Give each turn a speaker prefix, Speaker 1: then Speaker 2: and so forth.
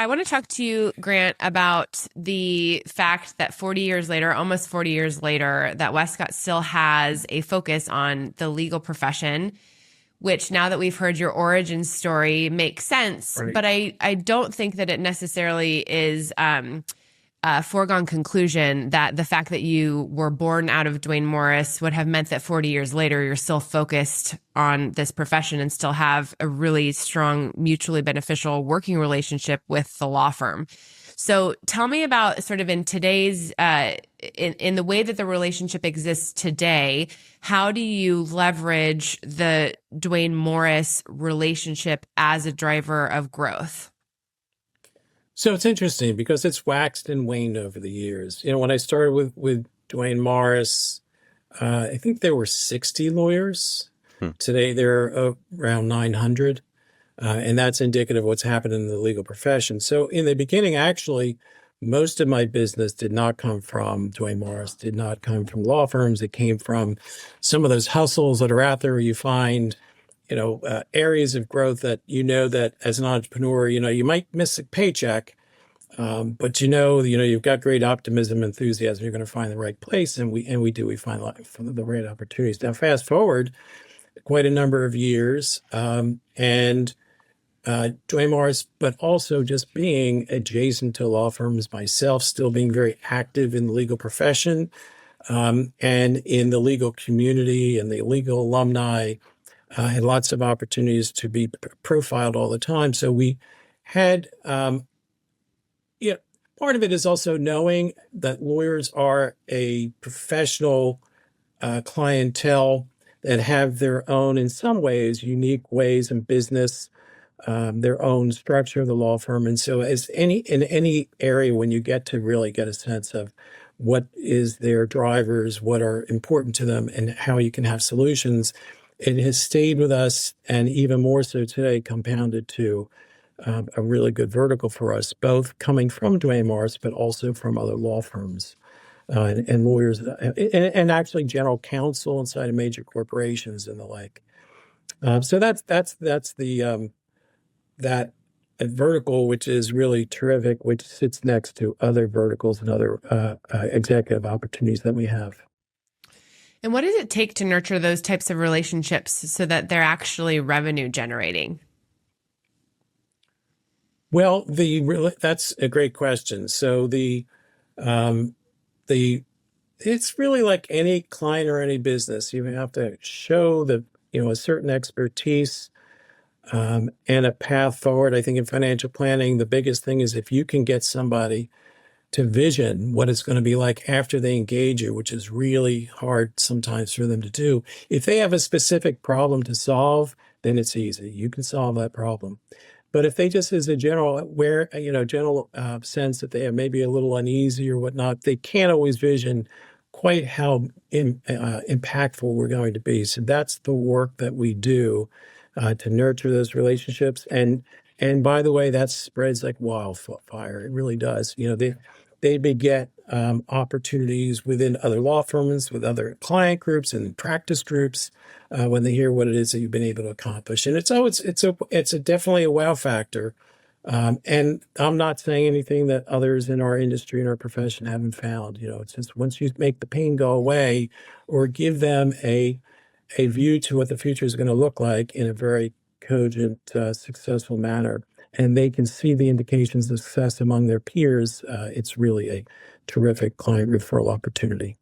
Speaker 1: I want to talk to you, Grant, about the fact that 40 years later, almost 40 years later, that Wescott still has a focus on the legal profession, which now that we've heard your origin story makes sense.
Speaker 2: Right.
Speaker 1: But I don't think that it necessarily is a foregone conclusion that the fact that you were born out of Duane Morris would have meant that 40 years later, you're still focused on this profession and still have a really strong, mutually beneficial working relationship with the law firm. So tell me about sort of in today's, in the way that the relationship exists today, how do you leverage the Duane Morris relationship as a driver of growth?
Speaker 2: So it's interesting because it's waxed and waned over the years. When I started with Duane Morris, I think there were 60 lawyers. Today there are around 900. And that's indicative of what's happened in the legal profession. So in the beginning, actually, most of my business did not come from Duane Morris, did not come from law firms. It came from some of those hustles that are out there where you find, areas of growth that, that as an entrepreneur, you might miss a paycheck, but you've got great optimism, enthusiasm. You're going to find the right place. And we do. We find the right opportunities. Now, fast forward quite a number of years, and Duane Morris, but also just being adjacent to law firms myself, still being very active in the legal profession and in the legal community and the legal alumni. Had lots of opportunities to be profiled all the time. So we had, part of it is also knowing that lawyers are a professional clientele that have their own, in some ways, unique ways in business, their own structure of the law firm. And so in any area, when you get to really get a sense of what is their drivers, what are important to them, and how you can have solutions, it has stayed with us, and even more so today, compounded to a really good vertical for us, both coming from Duane Morris, but also from other law firms and lawyers, and actually general counsel inside of major corporations and the like. So that's the that vertical, which is really terrific, which sits next to other verticals and other executive opportunities that we have.
Speaker 1: And what does it take to nurture those types of relationships so that they're actually revenue generating?
Speaker 2: Well, that's a great question. So it's really like any client or any business. You have to show a certain expertise and a path forward. I think in financial planning, the biggest thing is if you can get somebody to vision what it's going to be like after they engage you, which is really hard sometimes for them to do. If they have a specific problem to solve, then it's easy. You can solve that problem. But if they just as a general sense that they are maybe a little uneasy or whatnot, they can't always vision quite how impactful we're going to be. So that's the work that we do to nurture those relationships. And by the way, that spreads like wildfire. It really does. They beget opportunities within other law firms, with other client groups and practice groups when they hear what it is that you've been able to accomplish. And it's definitely a wow factor. And I'm not saying anything that others in our industry and our profession haven't found. It's just once you make the pain go away or give them a view to what the future is going to look like in a very cogent, successful manner, and they can see the indications of success among their peers, it's really a terrific client referral opportunity.